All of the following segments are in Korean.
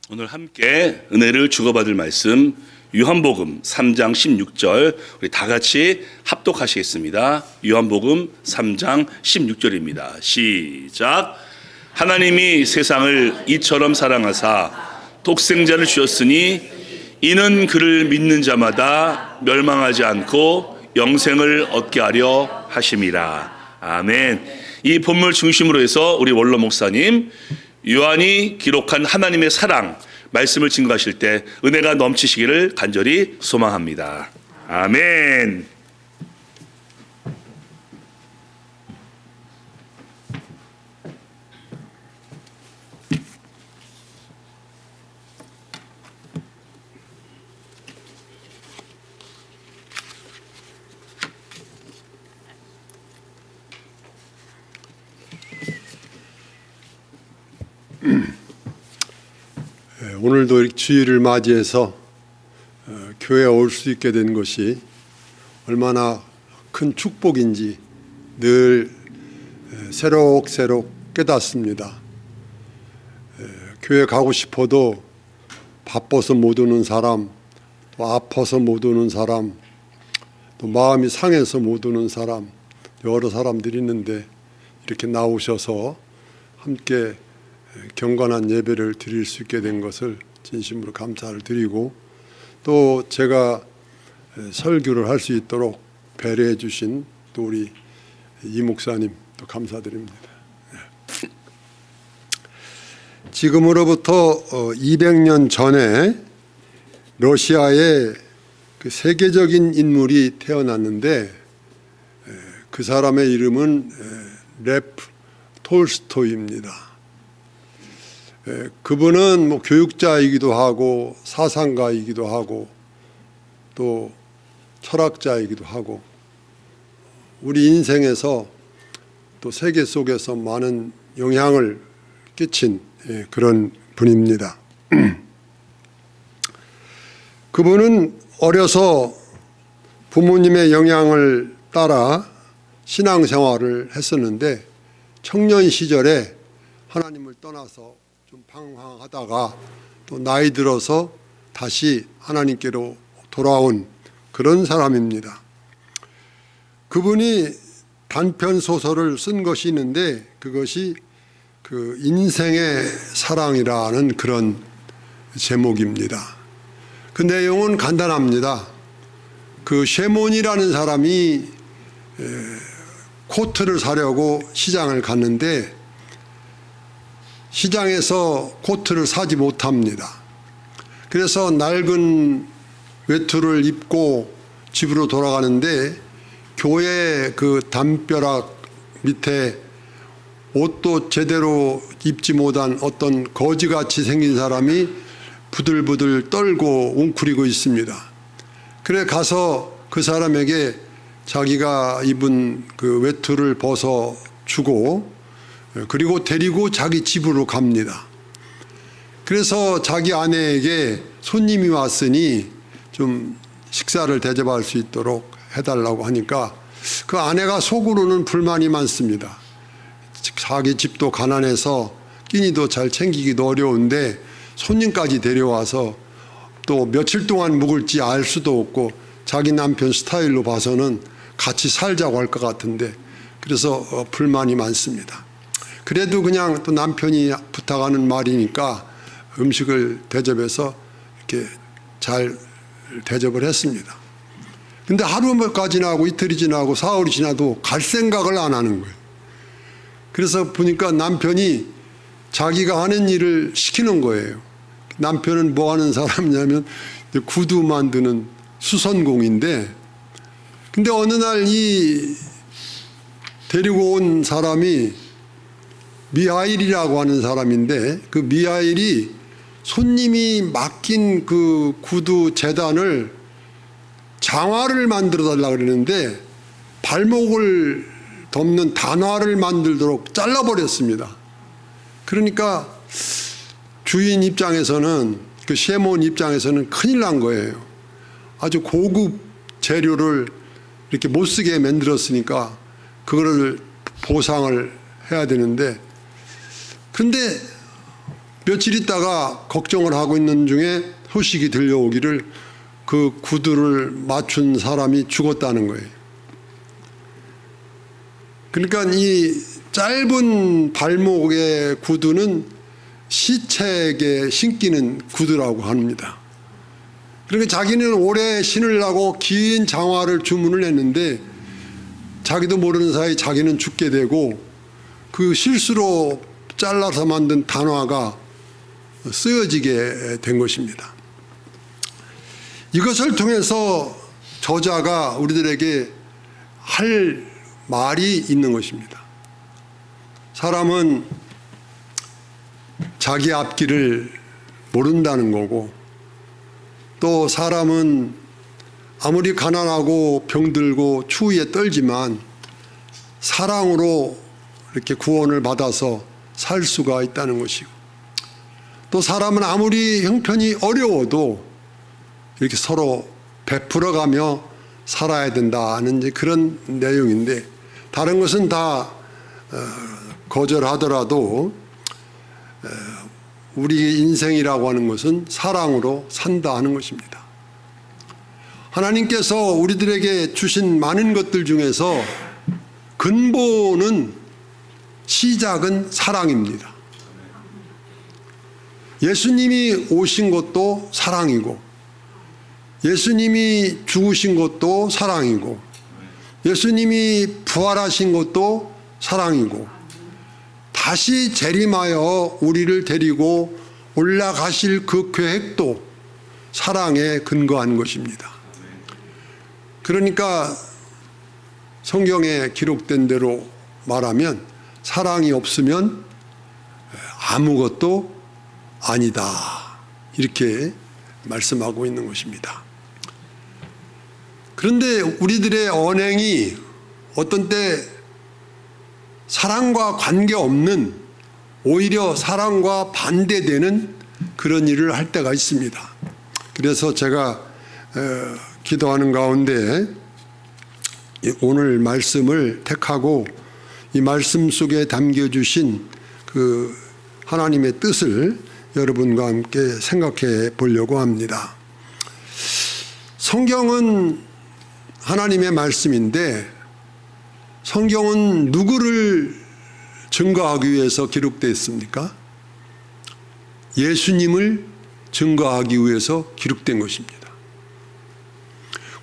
오늘 함께 은혜를 주고받을 말씀 요한복음 3장 16절 우리 다 같이 합독하시겠습니다. 요한복음 3장 16절입니다. 시작. 하나님이 세상을 이처럼 사랑하사 독생자를 주셨으니 이는 그를 믿는 자마다 멸망하지 않고 영생을 얻게 하려 하심이라. 아멘. 이 본문 중심으로 해서 우리 원로 목사님 요한이 기록한 하나님의 사랑 말씀을 증거하실 때 은혜가 넘치시기를 간절히 소망합니다. 아멘. 오늘도 주일을 맞이해서 교회에 올 수 있게 된 것이 얼마나 큰 축복인지 늘 새록새록 깨닫습니다. 교회 가고 싶어도 바빠서 못 오는 사람, 또 아파서 못 오는 사람, 또 마음이 상해서 못 오는 사람, 여러 사람들이 있는데 이렇게 나오셔서 함께 경건한 예배를 드릴 수 있게 된 것을 진심으로 감사를 드리고, 또 제가 설교를 할 수 있도록 배려해 주신 또 우리 이 목사님 또 감사드립니다. 지금으로부터 200년 전에 러시아에 그 세계적인 인물이 태어났는데 그 사람의 이름은 레프 톨스토이입니다. 그분은 뭐 교육자이기도 하고 사상가이기도 하고 또 철학자이기도 하고 우리 인생에서 또 세계 속에서 많은 영향을 끼친 그런 분입니다. 그분은 어려서 부모님의 영향을 따라 신앙생활을 했었는데 청년 시절에 하나님을 떠나서 좀 방황하다가 또 나이 들어서 다시 하나님께로 돌아온 그런 사람입니다. 그분이 단편 소설을 쓴 것이 있는데 그것이 그 인생의 사랑이라는 그런 제목입니다. 그 내용은 간단합니다. 그 쉐몬이라는 사람이 코트를 사려고 시장을 갔는데 시장에서 코트를 사지 못합니다. 그래서 낡은 외투를 입고 집으로 돌아가는데 교회 그 담벼락 밑에 옷도 제대로 입지 못한 어떤 거지같이 생긴 사람이 부들부들 떨고 웅크리고 있습니다. 그래 가서 그 사람에게 자기가 입은 그 외투를 벗어 주고 그리고 데리고 자기 집으로 갑니다. 그래서 자기 아내에게 손님이 왔으니 좀 식사를 대접할 수 있도록 해달라고 하니까 그 아내가 속으로는 불만이 많습니다. 자기 집도 가난해서 끼니도 잘 챙기기도 어려운데 손님까지 데려와서 또 며칠 동안 묵을지 알 수도 없고 자기 남편 스타일로 봐서는 같이 살자고 할 것 같은데 그래서 불만이 많습니다. 그래도 그냥 또 남편이 부탁하는 말이니까 음식을 대접해서 이렇게 잘 대접을 했습니다. 근데 하루가 지나고 이틀이 지나고 사흘이 지나도 갈 생각을 안 하는 거예요. 그래서 보니까 남편이 자기가 하는 일을 시키는 거예요. 남편은 뭐 하는 사람이냐면 구두 만드는 수선공인데 근데 어느 날 이 데리고 온 사람이 미하일이라고 하는 사람인데 그 미하일이 손님이 맡긴 그 구두 재단을 장화를 만들어 달라고 그러는데 발목을 덮는 단화를 만들도록 잘라버렸습니다. 그러니까 주인 입장에서는 그 쉐몬 입장에서는 큰일 난 거예요. 아주 고급 재료를 이렇게 못 쓰게 만들었으니까 그거를 보상을 해야 되는데 근데 며칠 있다가 걱정을 하고 있는 중에 소식이 들려오기를 그 구두를 맞춘 사람이 죽었다는 거예요. 그러니까 이 짧은 발목의 구두는 시체에게 신기는 구두라고 합니다. 그러니까 자기는 오래 신으려고 긴 장화를 주문을 했는데 자기도 모르는 사이 자기는 죽게 되고 그 실수로 잘라서 만든 단화가 쓰여지게 된 것입니다. 이것을 통해서 저자가 우리들에게 할 말이 있는 것입니다. 사람은 자기 앞길을 모른다는 거고, 또 사람은 아무리 가난하고 병들고 추위에 떨지만 사랑으로 이렇게 구원을 받아서 살 수가 있다는 것이고, 또 사람은 아무리 형편이 어려워도 이렇게 서로 베풀어가며 살아야 된다는 이제 그런 내용인데, 다른 것은 다 거절하더라도 우리 인생이라고 하는 것은 사랑으로 산다 하는 것입니다. 하나님께서 우리들에게 주신 많은 것들 중에서 근본은, 시작은 사랑입니다. 예수님이 오신 것도 사랑이고, 예수님이 죽으신 것도 사랑이고, 예수님이 부활하신 것도 사랑이고, 다시 재림하여 우리를 데리고 올라가실 그 계획도 사랑에 근거한 것입니다. 그러니까 성경에 기록된 대로 말하면 사랑이 없으면 아무것도 아니다, 이렇게 말씀하고 있는 것입니다. 그런데 우리들의 언행이 어떤 때 사랑과 관계없는, 오히려 사랑과 반대되는 그런 일을 할 때가 있습니다. 그래서 제가 기도하는 가운데 오늘 말씀을 택하고 이 말씀 속에 담겨주신 그 하나님의 뜻을 여러분과 함께 생각해 보려고 합니다. 성경은 하나님의 말씀인데, 성경은 누구를 증거하기 위해서 기록되어 있습니까? 예수님을 증거하기 위해서 기록된 것입니다.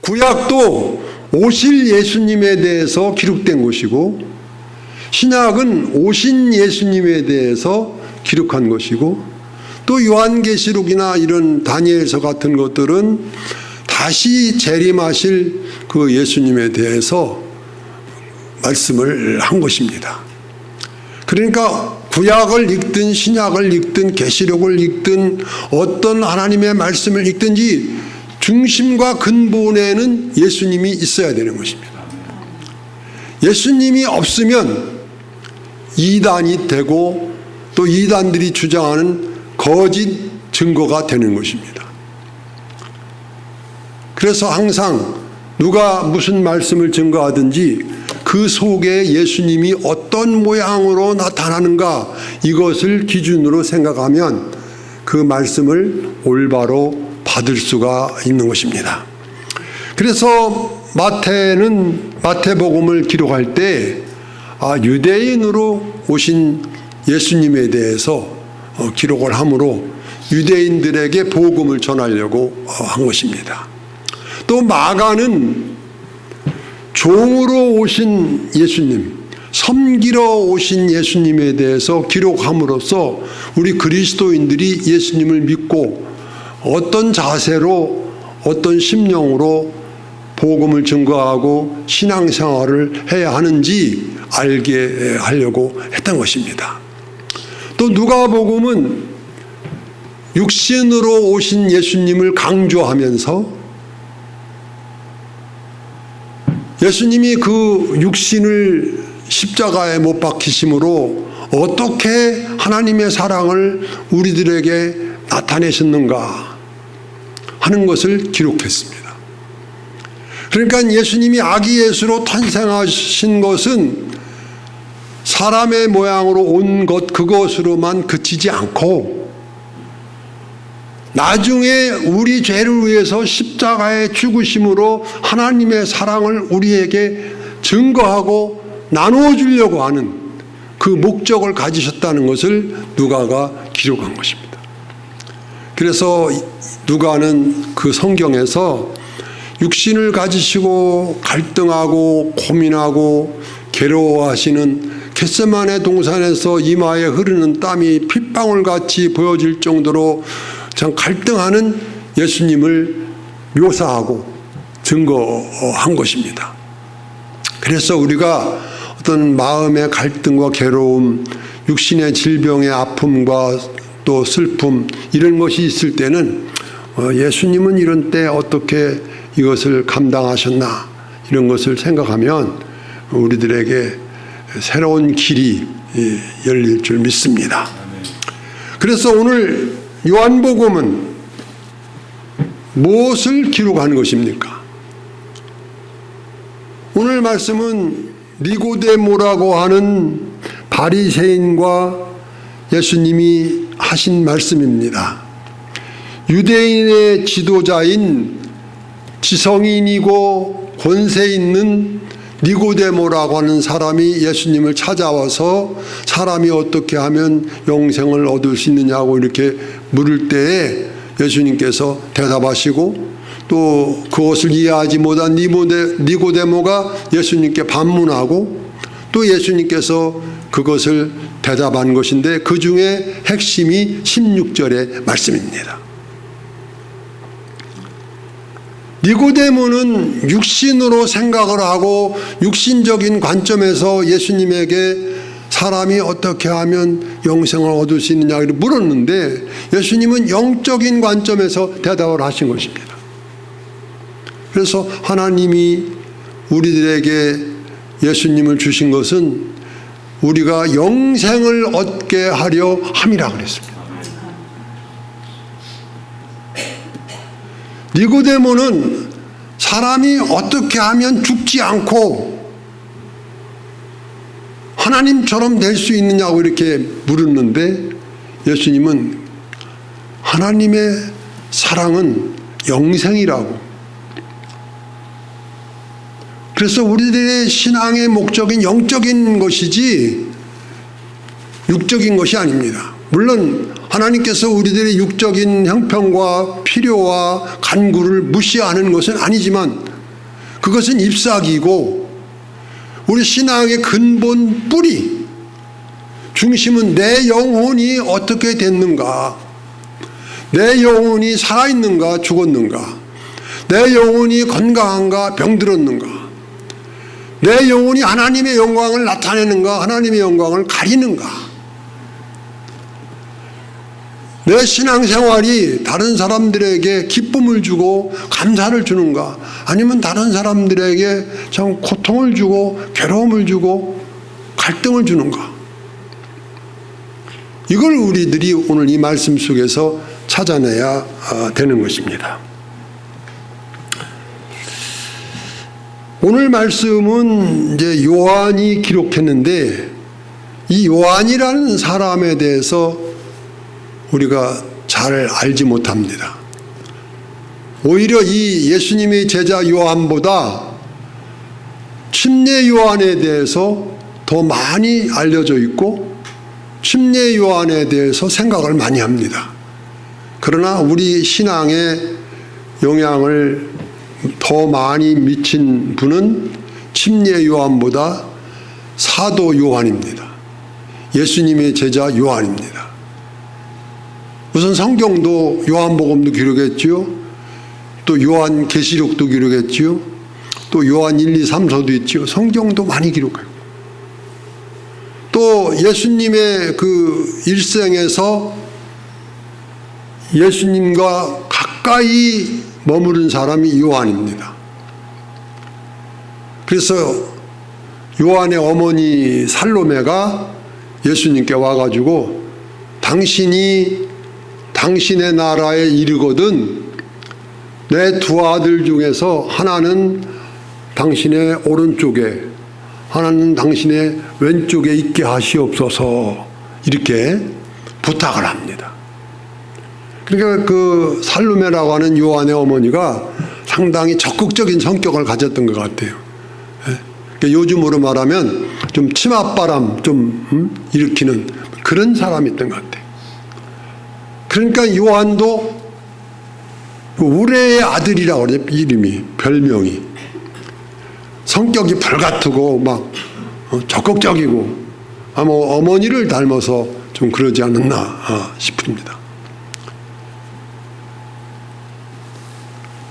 구약도 오실 예수님에 대해서 기록된 것이고, 신약은 오신 예수님에 대해서 기록한 것이고, 또 요한계시록이나 이런 다니엘서 같은 것들은 다시 재림하실 그 예수님에 대해서 말씀을 한 것입니다. 그러니까 구약을 읽든 신약을 읽든 계시록을 읽든 어떤 하나님의 말씀을 읽든지 중심과 근본에는 예수님이 있어야 되는 것입니다. 예수님이 없으면 이단이 되고 또 이단들이 주장하는 거짓 증거가 되는 것입니다. 그래서 항상 누가 무슨 말씀을 증거하든지 그 속에 예수님이 어떤 모양으로 나타나는가, 이것을 기준으로 생각하면 그 말씀을 올바로 받을 수가 있는 것입니다. 그래서 마태복음을 기록할 때 유대인으로 오신 예수님에 대해서 기록을 하므로 유대인들에게 복음을 전하려고 한 것입니다. 또 마가는 종으로 오신 예수님, 섬기러 오신 예수님에 대해서 기록함으로써 우리 그리스도인들이 예수님을 믿고 어떤 자세로, 어떤 심령으로 복음을 증거하고 신앙생활을 해야 하는지 알게 하려고 했던 것입니다. 또 누가복음은 육신으로 오신 예수님을 강조하면서 예수님이 그 육신을 십자가에 못 박히심으로 어떻게 하나님의 사랑을 우리들에게 나타내셨는가 하는 것을 기록했습니다. 그러니까 예수님이 아기 예수로 탄생하신 것은 사람의 모양으로 온 것, 그것으로만 그치지 않고 나중에 우리 죄를 위해서 십자가에 죽으심으로 하나님의 사랑을 우리에게 증거하고 나누어 주려고 하는 그 목적을 가지셨다는 것을 누가가 기록한 것입니다. 그래서 누가는 그 성경에서 육신을 가지시고 갈등하고 고민하고 괴로워하시는 겟세마네 동산에서 이마에 흐르는 땀이 핏방울같이 보여질 정도로 참 갈등하는 예수님을 묘사하고 증거한 것입니다. 그래서 우리가 어떤 마음의 갈등과 괴로움, 육신의 질병의 아픔과 또 슬픔 이런 것이 있을 때는 예수님은 이런 때 어떻게 이것을 감당하셨나 이런 것을 생각하면 우리들에게 새로운 길이 열릴 줄 믿습니다. 그래서 오늘 요한복음은 무엇을 기록한 것입니까? 오늘 말씀은 니고데모라고 하는 바리새인과 예수님이 하신 말씀입니다. 유대인의 지도자인 지성인이고 권세 있는 니고데모라고 하는 사람이 예수님을 찾아와서 사람이 어떻게 하면 영생을 얻을 수 있느냐고 이렇게 물을 때에 예수님께서 대답하시고 또 그것을 이해하지 못한 니고데모가 예수님께 반문하고 또 예수님께서 그것을 대답한 것인데 그 중에 핵심이 16절의 말씀입니다. 니고데모는 육신으로 생각을 하고 육신적인 관점에서 예수님에게 사람이 어떻게 하면 영생을 얻을 수 있느냐고 물었는데 예수님은 영적인 관점에서 대답을 하신 것입니다. 그래서 하나님이 우리들에게 예수님을 주신 것은 우리가 영생을 얻게 하려 함이라 그랬습니다. 니고데모는 사람이 어떻게 하면 죽지 않고 하나님처럼 될 수 있느냐고 이렇게 물었는데 예수님은 하나님의 사랑은 영생이라고. 그래서 우리들의 신앙의 목적인 영적인 것이지 육적인 것이 아닙니다. 물론 하나님께서 우리들의 육적인 형편과 필요와 간구를 무시하는 것은 아니지만 그것은 잎사귀고 우리 신앙의 근본 뿌리 중심은 내 영혼이 어떻게 됐는가, 내 영혼이 살아있는가 죽었는가, 내 영혼이 건강한가 병들었는가, 내 영혼이 하나님의 영광을 나타내는가 하나님의 영광을 가리는가, 내 신앙생활이 다른 사람들에게 기쁨을 주고 감사를 주는가 아니면 다른 사람들에게 참 고통을 주고 괴로움을 주고 갈등을 주는가, 이걸 우리들이 오늘 이 말씀 속에서 찾아내야 되는 것입니다. 오늘 말씀은 이제 요한이 기록했는데 이 요한이라는 사람에 대해서 우리가 잘 알지 못합니다. 오히려 이 예수님의 제자 요한보다 침례 요한에 대해서 더 많이 알려져 있고 침례 요한에 대해서 생각을 많이 합니다. 그러나 우리 신앙에 영향을 더 많이 미친 분은 침례 요한보다 사도 요한입니다. 예수님의 제자 요한입니다. 우선 성경도 요한복음도 기록했지요. 또 요한계시록도 기록했지요. 또 요한 1, 2, 3서도 있지요. 성경도 많이 기록해요. 또 예수님의 그 일생에서 예수님과 가까이 머무른 사람이 요한입니다. 그래서 요한의 어머니 살로메가 예수님께 와가지고 당신이 당신의 나라에 이르거든 내 두 아들 중에서 하나는 당신의 오른쪽에 하나는 당신의 왼쪽에 있게 하시옵소서 이렇게 부탁을 합니다. 그러니까 그 살로메라고 하는 요한의 어머니가 상당히 적극적인 성격을 가졌던 것 같아요. 그러니까 요즘으로 말하면 좀 치맛바람 좀 일으키는 그런 사람이었던 것 같아요. 그러니까 요한도 우레의 아들이라고 그러죠. 이름이, 별명이. 성격이 불같고 막 적극적이고 아마 어머니를 닮아서 좀 그러지 않았나 싶습니다.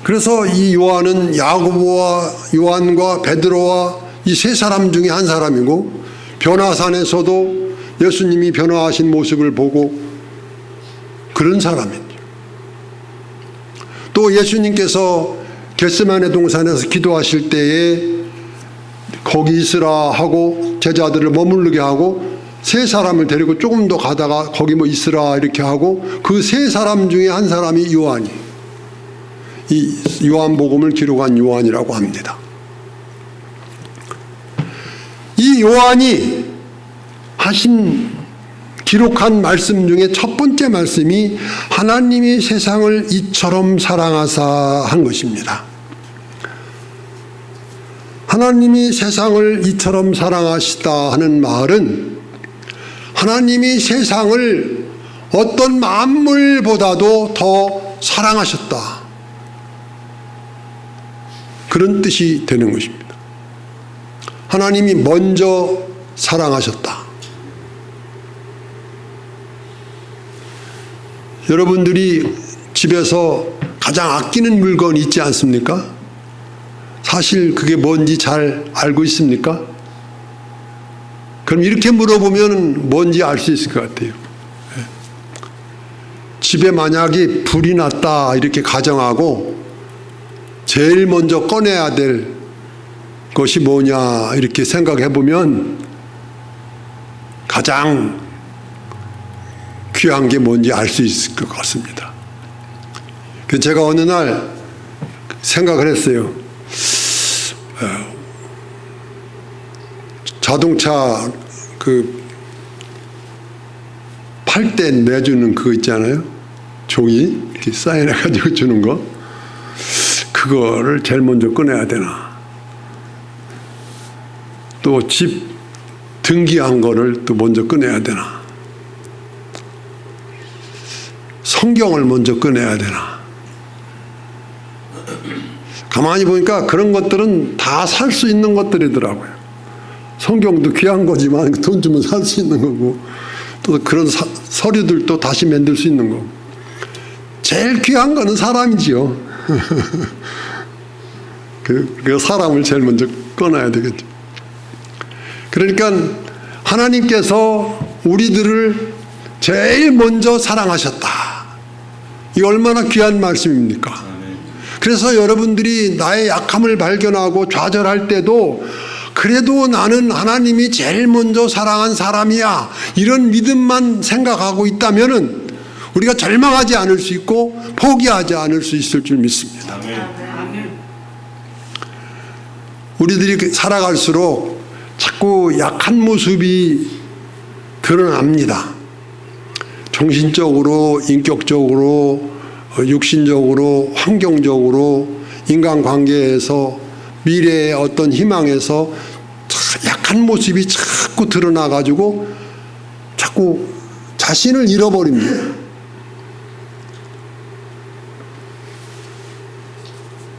그래서 이 요한은 야고보와 요한과 베드로와 이 세 사람 중에 한 사람이고, 변화산에서도 예수님이 변화하신 모습을 보고 그런 사람이죠. 또 예수님께서 겟세마네 동산에서 기도하실 때에 거기 있으라 하고 제자들을 머무르게 하고 세 사람을 데리고 조금 더 가다가 거기 뭐 있으라 이렇게 하고 그 세 사람 중에 한 사람이 요한이, 이 요한복음을 기록한 요한이라고 합니다. 이 요한이 기록한 말씀 중에 첫 번째 말씀이 하나님이 세상을 이처럼 사랑하사 한 것입니다. 하나님이 세상을 이처럼 사랑하시다 하는 말은 하나님이 세상을 어떤 만물보다도 더 사랑하셨다, 그런 뜻이 되는 것입니다. 하나님이 먼저 사랑하셨다. 여러분들이 집에서 가장 아끼는 물건이 있지 않습니까? 사실 그게 뭔지 잘 알고 있습니까? 그럼 이렇게 물어보면 뭔지 알 수 있을 것 같아요. 집에 만약에 불이 났다 이렇게 가정하고 제일 먼저 꺼내야 될 것이 뭐냐 이렇게 생각해 보면 가장 귀한 게 뭔지 알 수 있을 것 같습니다. 그래서 제가 어느 날 생각을 했어요. 자동차 그 팔 때 내주는 그거 있잖아요. 종이 이렇게 사인해 가지고 주는 거. 그거를 제일 먼저 꺼내야 되나. 또 집 등기한 거를 또 먼저 꺼내야 되나. 성경을 먼저 꺼내야 되나. 가만히 보니까 그런 것들은 다 살 수 있는 것들이더라고요. 성경도 귀한 거지만 돈 주면 살 수 있는 거고, 또 그런 서류들도 다시 만들 수 있는 거고. 제일 귀한 거는 사람이지요. 그 사람을 제일 먼저 꺼내야 되겠죠. 그러니까 하나님께서 우리들을 제일 먼저 사랑하셨다. 이 얼마나 귀한 말씀입니까? 그래서 여러분들이 나의 약함을 발견하고 좌절할 때도 그래도 나는 하나님이 제일 먼저 사랑한 사람이야, 이런 믿음만 생각하고 있다면은 우리가 절망하지 않을 수 있고 포기하지 않을 수 있을 줄 믿습니다. 우리들이 살아갈수록 자꾸 약한 모습이 드러납니다. 정신적으로, 인격적으로, 육신적으로, 환경적으로, 인간관계에서, 미래의 어떤 희망에서 약한 모습이 자꾸 드러나가지고 자꾸 자신을 잃어버립니다.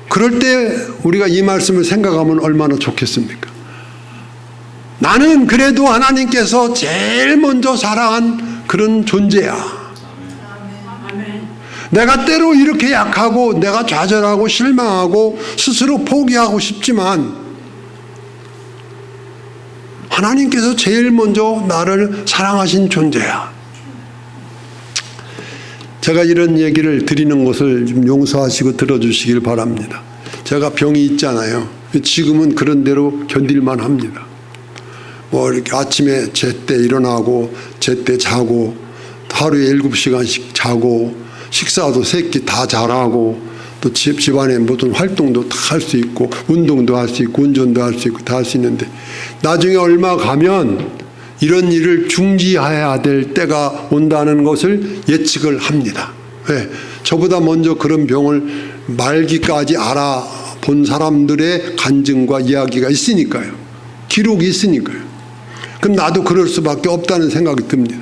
그럴 때 우리가 이 말씀을 생각하면 얼마나 좋겠습니까? 나는 그래도 하나님께서 제일 먼저 사랑한 그런 존재야. 내가 때로 이렇게 약하고 내가 좌절하고 실망하고 스스로 포기하고 싶지만 하나님께서 제일 먼저 나를 사랑하신 존재야. 제가 이런 얘기를 드리는 것을 좀 용서하시고 들어주시길 바랍니다. 제가 병이 있잖아요. 지금은 그런 대로 견딜만 합니다. 뭐 이렇게 아침에 제때 일어나고 제때 자고 하루에 7시간씩 자고 식사도 3끼 다 잘하고 또 집안의 모든 활동도 다 할 수 있고 운동도 할 수 있고 운전도 할 수 있고 다 할 수 있는데 나중에 얼마 가면 이런 일을 중지해야 될 때가 온다는 것을 예측을 합니다. 저보다 먼저 그런 병을 말기까지 알아본 사람들의 간증과 이야기가 있으니까요. 기록이 있으니까요. 그럼 나도 그럴 수밖에 없다는 생각이 듭니다.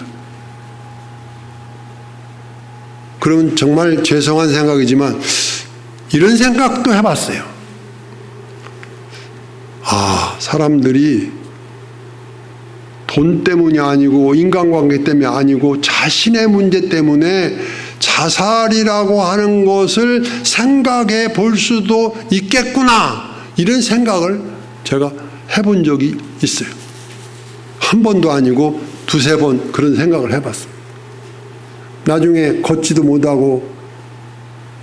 그러면 정말 죄송한 생각이지만 이런 생각도 해봤어요. 사람들이 돈 때문이 아니고 인간관계 때문이 아니고 자신의 문제 때문에 자살이라고 하는 것을 생각해 볼 수도 있겠구나, 이런 생각을 제가 해본 적이 있어요. 한 번도 아니고 두세 번 그런 생각을 해봤습니다. 나중에 걷지도 못하고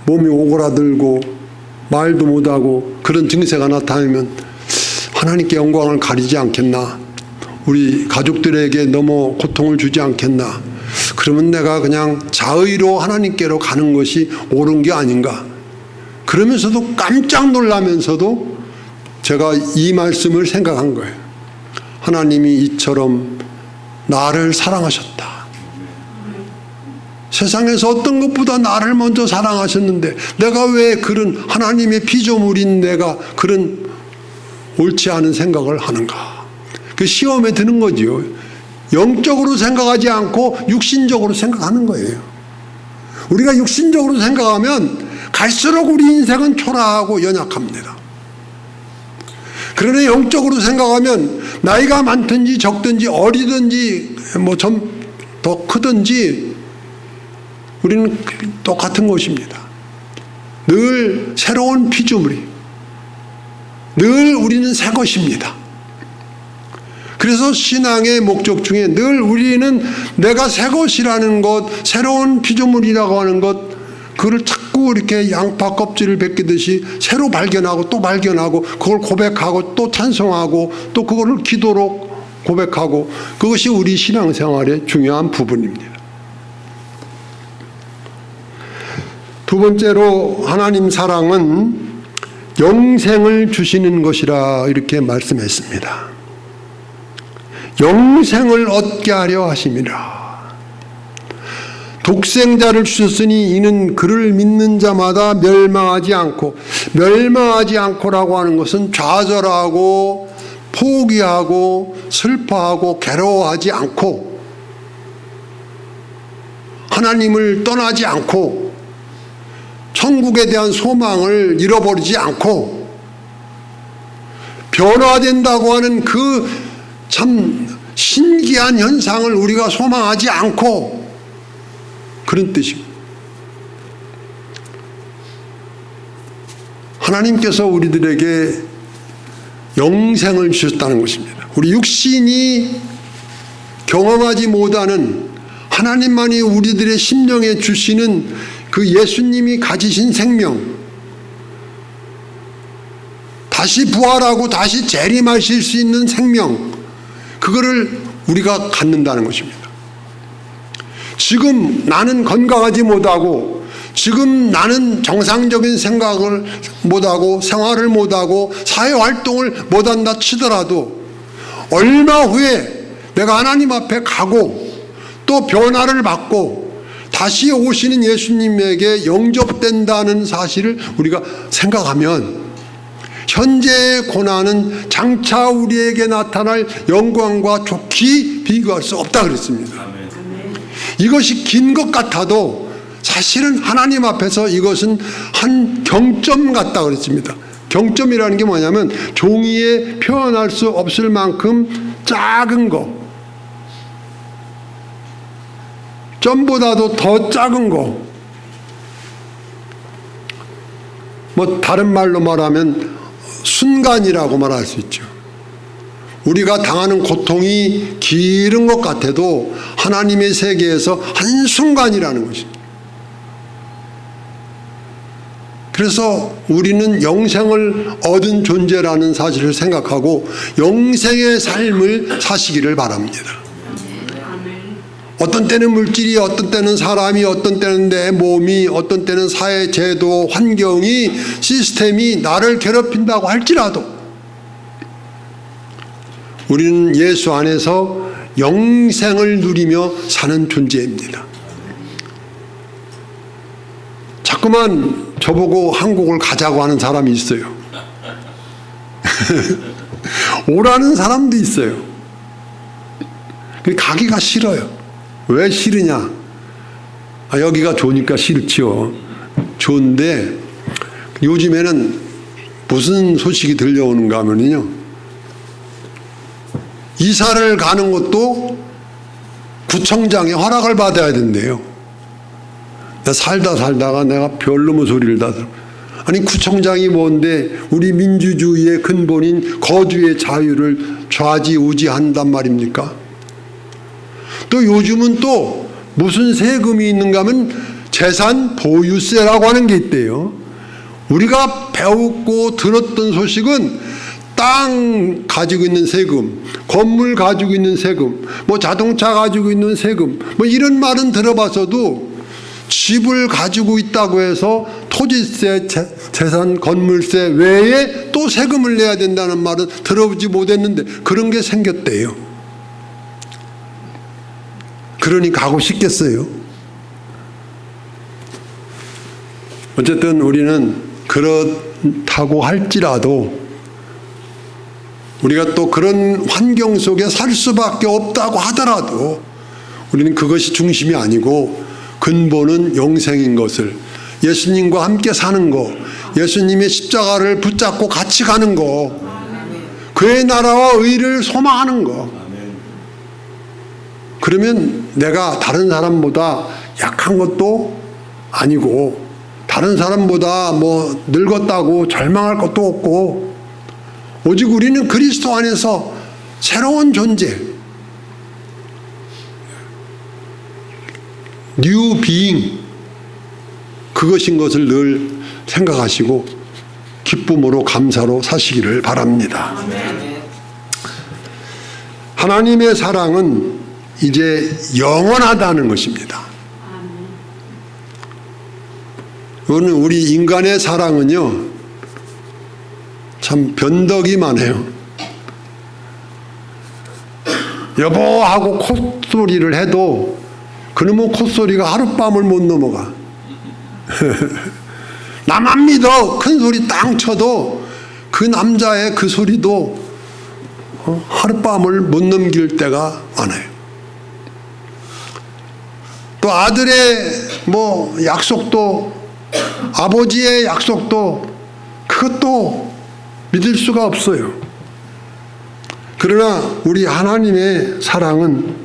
몸이 오그라들고 말도 못하고 그런 증세가 나타나면 하나님께 영광을 가리지 않겠나, 우리 가족들에게 너무 고통을 주지 않겠나, 그러면 내가 그냥 자의로 하나님께로 가는 것이 옳은 게 아닌가, 그러면서도 깜짝 놀라면서도 제가 이 말씀을 생각한 거예요. 하나님이 이처럼 나를 사랑하셨다. 세상에서 어떤 것보다 나를 먼저 사랑하셨는데 내가 왜 그런 하나님의 피조물인 내가 그런 옳지 않은 생각을 하는가. 그 시험에 드는 거지요. 영적으로 생각하지 않고 육신적으로 생각하는 거예요. 우리가 육신적으로 생각하면 갈수록 우리 인생은 초라하고 연약합니다. 그러나 영적으로 생각하면 나이가 많든지 적든지 어리든지 뭐 좀 더 크든지 우리는 똑같은 것입니다. 늘 새로운 피조물이, 늘 우리는 새 것입니다. 그래서 신앙의 목적 중에 늘 우리는 내가 새 것이라는 것, 새로운 피조물이라고 하는 것, 그걸 자꾸 이렇게 양파 껍질을 벗기듯이 새로 발견하고 또 발견하고 그걸 고백하고 또 찬송하고 또 그거를 기도로 고백하고, 그것이 우리 신앙생활의 중요한 부분입니다. 두 번째로 하나님 사랑은 영생을 주시는 것이라 이렇게 말씀했습니다. 영생을 얻게 하려 하심이라. 독생자를 주셨으니 이는 그를 믿는 자마다 멸망하지 않고라고 하는 것은 좌절하고 포기하고 슬퍼하고 괴로워하지 않고 하나님을 떠나지 않고 천국에 대한 소망을 잃어버리지 않고 변화된다고 하는 그 참 신기한 현상을 우리가 소망하지 않고, 그런 뜻입니다. 하나님께서 우리들에게 영생을 주셨다는 것입니다. 우리 육신이 경험하지 못하는 하나님만이 우리들의 심령에 주시는 그 예수님이 가지신 생명, 다시 부활하고 다시 재림하실 수 있는 생명, 그거를 우리가 갖는다는 것입니다. 지금 나는 건강하지 못하고, 지금 나는 정상적인 생각을 못하고 생활을 못하고 사회활동을 못한다 치더라도 얼마 후에 내가 하나님 앞에 가고 또 변화를 받고 다시 오시는 예수님에게 영접된다는 사실을 우리가 생각하면 현재의 고난은 장차 우리에게 나타날 영광과 좋게 비교할 수 없다 그랬습니다. 이것이 긴 것 같아도 사실은 하나님 앞에서 이것은 한 경점 같다 그랬습니다. 경점이라는 게 뭐냐면 종이에 표현할 수 없을 만큼 작은 거, 점보다도 더 작은 거, 뭐 다른 말로 말하면 순간이라고 말할 수 있죠. 우리가 당하는 고통이 길은 것 같아도 하나님의 세계에서 한순간이라는 것입니다. 그래서 우리는 영생을 얻은 존재라는 사실을 생각하고 영생의 삶을 사시기를 바랍니다. 어떤 때는 물질이, 어떤 때는 사람이, 어떤 때는 내 몸이, 어떤 때는 사회 제도, 환경이, 시스템이 나를 괴롭힌다고 할지라도 우리는 예수 안에서 영생을 누리며 사는 존재입니다. 자꾸만 저보고 한국을 가자고 하는 사람이 있어요. 오라는 사람도 있어요. 가기가 싫어요. 왜 싫으냐? 여기가 좋으니까 싫지요. 좋은데 요즘에는 무슨 소식이 들려오는가 하면요, 이사를 가는 것도 구청장의 허락을 받아야 된대요. 내가 살다가 내가 별놈의 소리를 다 들어. 아니, 구청장이 뭔데 우리 민주주의의 근본인 거주의 자유를 좌지우지한단 말입니까? 또 요즘은 또 무슨 세금이 있는가 하면 재산 보유세라고 하는 게 있대요. 우리가 배웠고 들었던 소식은 땅 가지고 있는 세금, 건물 가지고 있는 세금, 뭐 자동차 가지고 있는 세금, 뭐 이런 말은 들어봤어도 집을 가지고 있다고 해서 토지세, 재산, 건물세 외에 또 세금을 내야 된다는 말은 들어보지 못했는데 그런 게 생겼대요. 그러니 가고 싶겠어요? 어쨌든 우리는 그렇다고 할지라도 우리가 또 그런 환경 속에 살 수밖에 없다고 하더라도 우리는 그것이 중심이 아니고 근본은 영생인 것을, 예수님과 함께 사는 거, 예수님의 십자가를 붙잡고 같이 가는 거, 그의 나라와 의를 소망하는 거. 그러면 내가 다른 사람보다 약한 것도 아니고 다른 사람보다 뭐 늙었다고 절망할 것도 없고 오직 우리는 그리스도 안에서 새로운 존재, 뉴 비잉, 그것인 것을 늘 생각하시고 기쁨으로 감사로 사시기를 바랍니다. 하나님의 사랑은 이제 영원하다는 것입니다. 오늘 우리 인간의 사랑은요, 참 변덕이만 해요. 여보하고 콧소리를 해도 그놈의 콧소리가 하룻밤을 못 넘어가. 나만 믿어 큰 소리 땅 쳐도 그 남자의 그 소리도 하룻밤을 못 넘길 때가 많아요. 또 아들의 뭐 약속도, 아버지의 약속도, 그것도 믿을 수가 없어요. 그러나 우리 하나님의 사랑은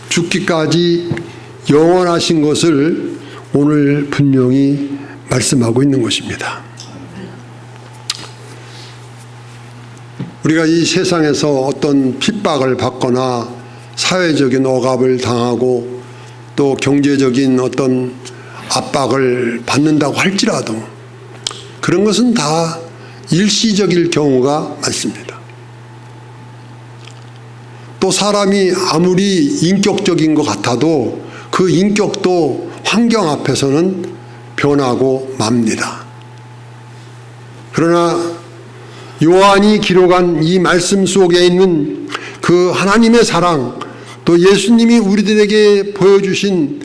죽기까지 영원하신 것을 오늘 분명히 말씀하고 있는 것입니다. 우리가 이 세상에서 어떤 핍박을 받거나 사회적인 억압을 당하고 또 경제적인 어떤 압박을 받는다고 할지라도 그런 것은 다 일시적일 경우가 많습니다. 또 사람이 아무리 인격적인 것 같아도 그 인격도 환경 앞에서는 변하고 맙니다. 그러나 요한이 기록한 이 말씀 속에 있는 그 하나님의 사랑, 또 예수님이 우리들에게 보여주신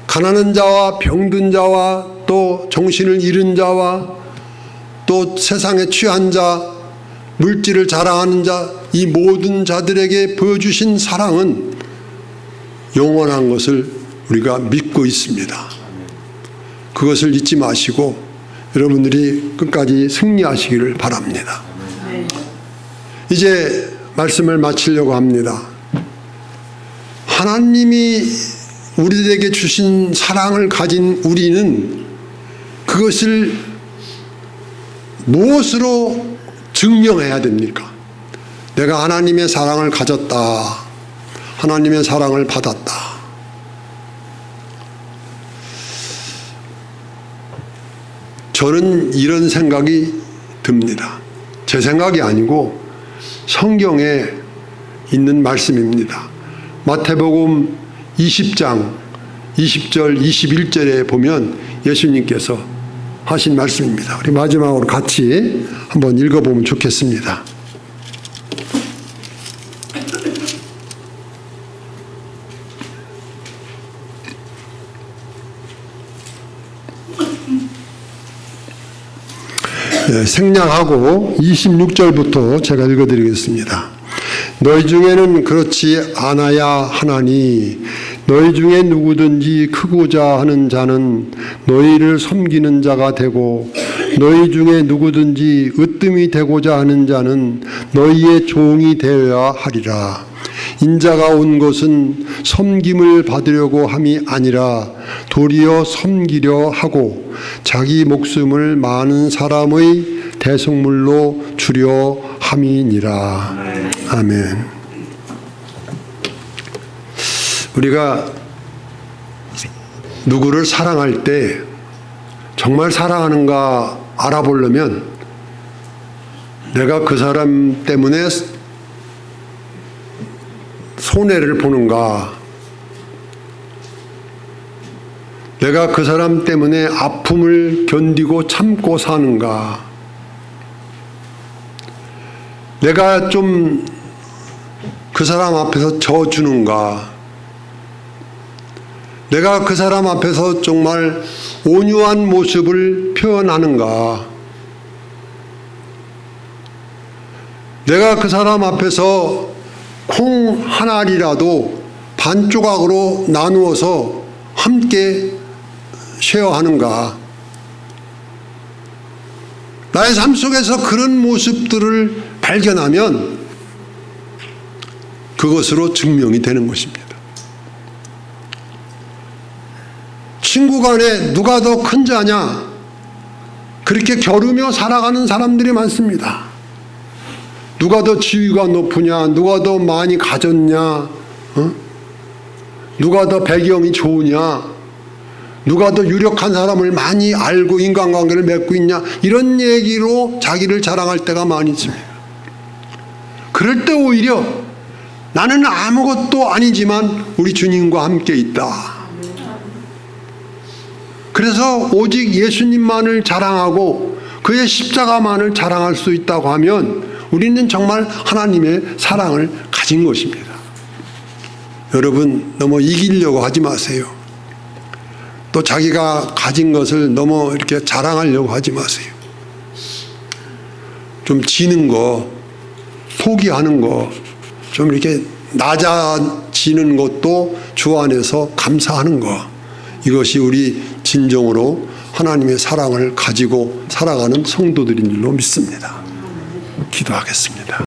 가난한 자와 병든 자와 또 정신을 잃은 자와 또 세상에 취한 자, 물질을 자랑하는 자, 이 모든 자들에게 보여주신 사랑은 영원한 것을 우리가 믿고 있습니다. 그것을 잊지 마시고 여러분들이 끝까지 승리하시기를 바랍니다. 이제 말씀을 마치려고 합니다. 하나님이 우리들에게 주신 사랑을 가진 우리는 그것을 무엇으로 증명해야 됩니까? 내가 하나님의 사랑을 가졌다. 하나님의 사랑을 받았다. 저는 이런 생각이 듭니다. 제 생각이 아니고 성경에 있는 말씀입니다. 마태복음 20장 20절 21절에 보면 예수님께서 하신 말씀입니다. 우리 마지막으로 같이 한번 읽어보면 좋겠습니다. 생략하고 26절부터 제가 읽어드리겠습니다. 너희 중에는 그렇지 않아야 하나니 너희 중에 누구든지 크고자 하는 자는 너희를 섬기는 자가 되고 너희 중에 누구든지 으뜸이 되고자 하는 자는 너희의 종이 되어야 하리라. 인자가 온 것은 섬김을 받으려고 함이 아니라 도리어 섬기려 하고 자기 목숨을 많은 사람의 대속물로 주려 함이니라. 아멘. 우리가 누구를 사랑할 때 정말 사랑하는가 알아보려면 내가 그 사람 때문에 손해를 보는가, 내가 그 사람 때문에 아픔을 견디고 참고 사는가, 내가 좀 그 사람 앞에서 져주는가, 내가 그 사람 앞에서 정말 온유한 모습을 표현하는가, 내가 그 사람 앞에서 콩 한 알이라도 반 조각으로 나누어서 함께 쉐어하는가. 나의 삶 속에서 그런 모습들을 발견하면 그것으로 증명이 되는 것입니다. 친구 간에 누가 더 큰 자냐, 그렇게 겨루며 살아가는 사람들이 많습니다. 누가 더 지위가 높으냐, 누가 더 많이 가졌냐, 누가 더 배경이 좋으냐, 누가 더 유력한 사람을 많이 알고 인간관계를 맺고 있냐, 이런 얘기로 자기를 자랑할 때가 많이 있습니다. 그럴 때 오히려 나는 아무것도 아니지만 우리 주님과 함께 있다. 그래서 오직 예수님만을 자랑하고 그의 십자가만을 자랑할 수 있다고 하면 우리는 정말 하나님의 사랑을 가진 것입니다. 여러분, 너무 이기려고 하지 마세요. 또 자기가 가진 것을 너무 이렇게 자랑하려고 하지 마세요. 좀 지는 거, 포기하는 거, 좀 이렇게 낮아지는 것도 주 안에서 감사하는 거, 이것이 우리 진정으로 하나님의 사랑을 가지고 살아가는 성도들인 줄로 믿습니다. 기도하겠습니다.